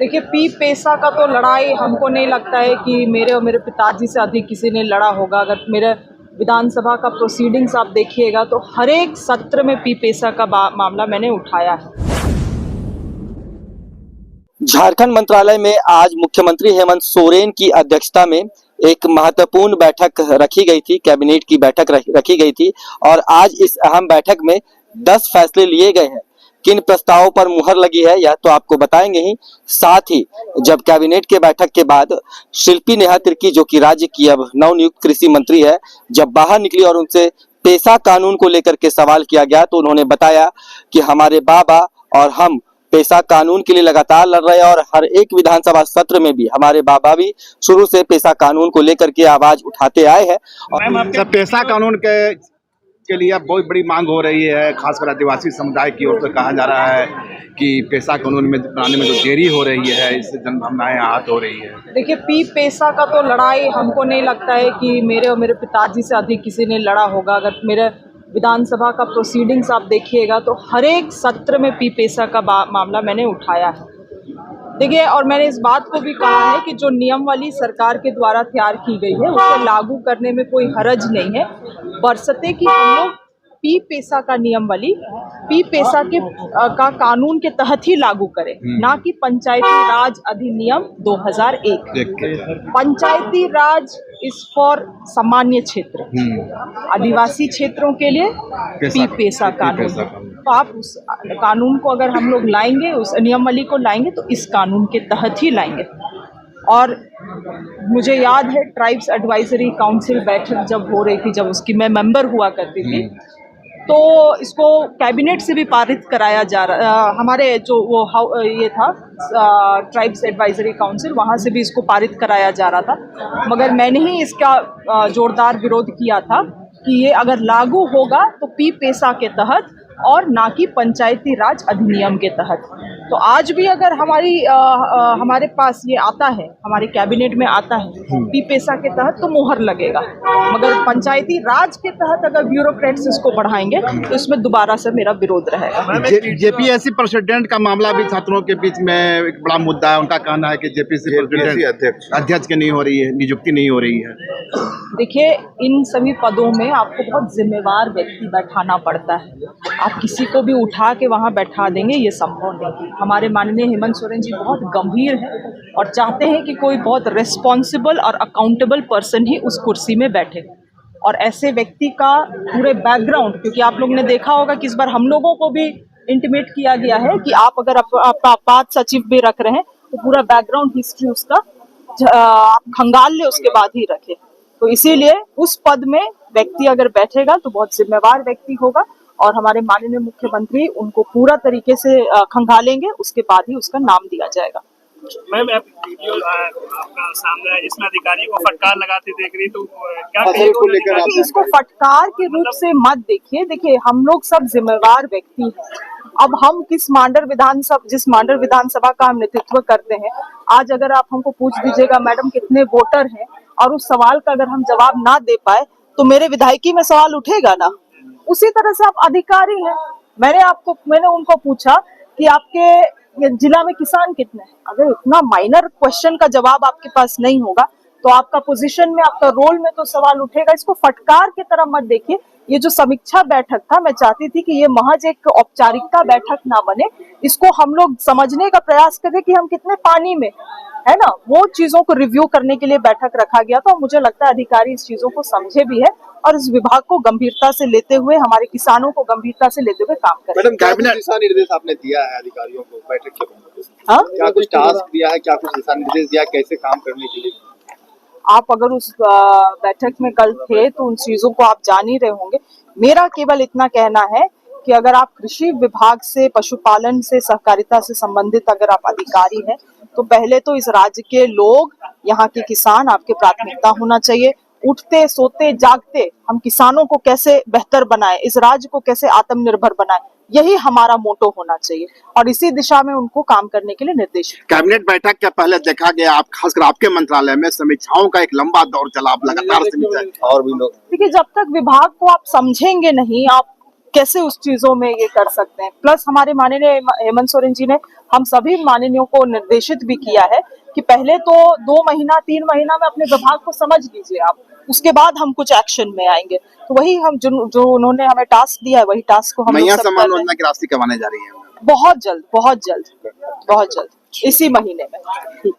देखिए, पी पेसा का तो लड़ाई हमको नहीं लगता है कि मेरे और मेरे पिताजी से अधिक किसी ने लड़ा होगा। अगर मेरे विधानसभा का प्रोसीडिंग्स आप देखिएगा तो हर एक सत्र में पी पेसा का मामला मैंने उठाया है। झारखंड मंत्रालय में आज मुख्यमंत्री हेमंत सोरेन की अध्यक्षता में एक महत्वपूर्ण बैठक रखी गई थी, कैबिनेट की बैठक रखी गई थी और आज इस अहम बैठक में 10 फैसले लिए गए हैं। किन प्रस्तावों पर मुहर लगी है यह तो आपको बताएंगे ही। साथ ही जब कैबिनेट के बैठक के बाद शिल्पी नेहा तिर्की, जो कि राज्य की अब नवनियुक्त कृषि मंत्री है, जब बाहर निकली और उनसे पेसा कानून को लेकर के सवाल किया गया तो उन्होंने बताया कि हमारे बाबा और हम पेसा कानून के लिए लगातार लड़ रहे हैं और हर एक विधानसभा सत्र में भी हमारे बाबा भी शुरू से पेसा कानून को लेकर के आवाज उठाते आए हैं। और पेसा कानून के लिए बहुत बड़ी मांग हो रही है, खासकर आदिवासी समुदाय की ओर से कहा जा रहा है कि पेसा कानून में बनाने में जो देरी हो रही है, इससे जनभावनाएं आहत हो रही है। देखिए, पी पेसा का तो लड़ाई हमको नहीं लगता है कि मेरे और मेरे पिताजी से अधिक किसी ने लड़ा होगा। अगर मेरे विधानसभा का प्रोसीडिंग्स आप देखिएगा तो हर एक सत्र में पी पेसा का मामला मैंने उठाया है। देखिए, और मैंने इस बात को भी कहा है कि जो नियमावली सरकार के द्वारा तैयार की गई है उसे लागू करने में कोई हर्ज नहीं है, बशर्ते कि हम लोग पी पेसा का नियमावली पी पेसा का कानून के तहत ही लागू करें, ना कि पंचायती राज अधिनियम 2001। पंचायती राज इस फॉर सामान्य क्षेत्र, आदिवासी क्षेत्रों के लिए पी पेसा कानून। तो आप उस कानून को अगर हम लोग लाएंगे, उस नियमावली को लाएंगे तो इस कानून के तहत ही लाएंगे। और मुझे याद है ट्राइब्स एडवाइजरी काउंसिल बैठक जब हो रही थी, जब उसकी मैं मेंबर हुआ करती थी, तो इसको कैबिनेट से भी पारित कराया जा रहा, हमारे जो वो ये था ट्राइब्स एडवाइजरी काउंसिल, वहाँ से भी इसको पारित कराया जा रहा था, मगर मैंने ही इसका जोरदार विरोध किया था कि ये अगर लागू होगा तो पी पेसा के तहत और ना कि पंचायती राज अधिनियम के तहत। तो आज भी अगर हमारे पास ये आता है, हमारे कैबिनेट में आता है पी पेसा के तहत, तो मुहर लगेगा, मगर पंचायती राज के तहत अगर ब्यूरोक्रेट्स इसको बढ़ाएंगे तो इसमें दोबारा से मेरा विरोध रहेगा। जेपीएससी प्रेसिडेंट का मामला भी छात्रों के बीच में एक बड़ा मुद्दा है। उनका कहना है कि जेपीएससी अध्यक्ष की नहीं हो रही है, नियुक्ति नहीं हो रही है। देखिए, इन सभी पदों में आपको बहुत जिम्मेवार व्यक्ति बैठाना पड़ता है। आप किसी को भी उठा के वहाँ बैठा देंगे, ये संभव नहीं। हमारे माननीय हेमंत सोरेन जी बहुत गंभीर हैं और चाहते हैं कि कोई बहुत रिस्पॉन्सिबल और अकाउंटेबल पर्सन ही उस कुर्सी में बैठे। और ऐसे व्यक्ति का पूरे बैकग्राउंड, क्योंकि आप लोग ने देखा होगा कि इस बार हम लोगों को भी इंटीमेट किया गया है कि आप अगर आपात सचिव भी रख रहे हैं तो पूरा बैकग्राउंड हिस्ट्री उसका आप खंगाल ले, उसके बाद ही रखें। तो इसीलिए उस पद में व्यक्ति अगर बैठेगा तो बहुत जिम्मेवार व्यक्ति होगा और हमारे माननीय मुख्यमंत्री उनको पूरा तरीके से खंगालेंगे, उसके बाद ही उसका नाम दिया जाएगा। मैम, वीडियो आपका सामने है जिसमें अधिकारी को फटकार लगाते देख रही, तो क्या कहेंगे? इसको फटकार के रूप से मत देखिए। देखिए, हम लोग सब जिम्मेवार व्यक्ति हैं। अब हम जिस मांडर विधानसभा का हम नेतृत्व करते हैं, आज अगर आप हमको पूछ दीजिएगा मैडम कितने वोटर हैं, और उस सवाल का अगर हम जवाब ना दे पाए तो मेरे विधायकी में सवाल उठेगा ना। उसी तरह से आप अधिकारी हैं। मैंने उनको पूछा कि आपके जिला में किसान कितने हैं। अगर इतना माइनर क्वेश्चन का जवाब आपके पास नहीं होगा तो आपका पोजीशन में, आपका रोल में तो सवाल उठेगा। इसको फटकार की तरह मत देखिए। ये जो समीक्षा बैठक था, मैं चाहती थी कि ये महज एक औपचारिकता बैठक ना बने, इसको हम लोग समझने का प्रयास करें कि हम कितने पानी में है ना, वो चीजों को रिव्यू करने के लिए बैठक रखा गया था। मुझे लगता है अधिकारी इस चीजों को समझे भी है और इस विभाग को गंभीरता से लेते हुए, हमारे किसानों को गंभीरता से लेते हुए काम करें। मैडम, कैबिनेट दिशा निर्देश आपने दिया है अधिकारियों को बैठक के बाद? क्या कुछ टास्क दिया है, क्या कुछ दिशा निर्देश दिया, कैसे काम करने के लिए? आप अगर उस बैठक में कल थे तो उन चीजों को आप जान ही रहे होंगे। मेरा केवल इतना कहना है कि अगर आप कृषि विभाग से, पशुपालन से, सहकारिता से संबंधित अगर आप अधिकारी हैं तो पहले तो इस राज्य के लोग, यहाँ के किसान आपके प्राथमिकता होना चाहिए। उठते सोते जागते हम किसानों को कैसे बेहतर बनाएं, इस राज्य को कैसे आत्मनिर्भर बनाएं, यही हमारा मोटो होना चाहिए और इसी दिशा में उनको काम करने के लिए निर्देश। कैबिनेट बैठक के पहले देखा गया, आप खासकर आपके मंत्रालय में समीक्षाओं का एक लंबा दौर चला, आप लगातार समीक्षा। और भी लोग, देखिए, जब तक विभाग को आप समझेंगे नहीं, आप कैसे उस चीजों में ये कर सकते हैं। प्लस हमारे माननीय हेमंत सोरेन जी ने हम सभी माननीयों को निर्देशित भी किया है कि पहले तो 2 महीना 3 महीना में अपने विभाग को समझ लीजिए आप, उसके बाद हम कुछ एक्शन में आएंगे। तो वही हम जो उन्होंने हमें टास्क दिया है वही टास्क को हम लोग मैया सब सम्मान कर रहे हैं। योजना की राशि कब आने जा रही है? बहुत जल्द इसी महीने में।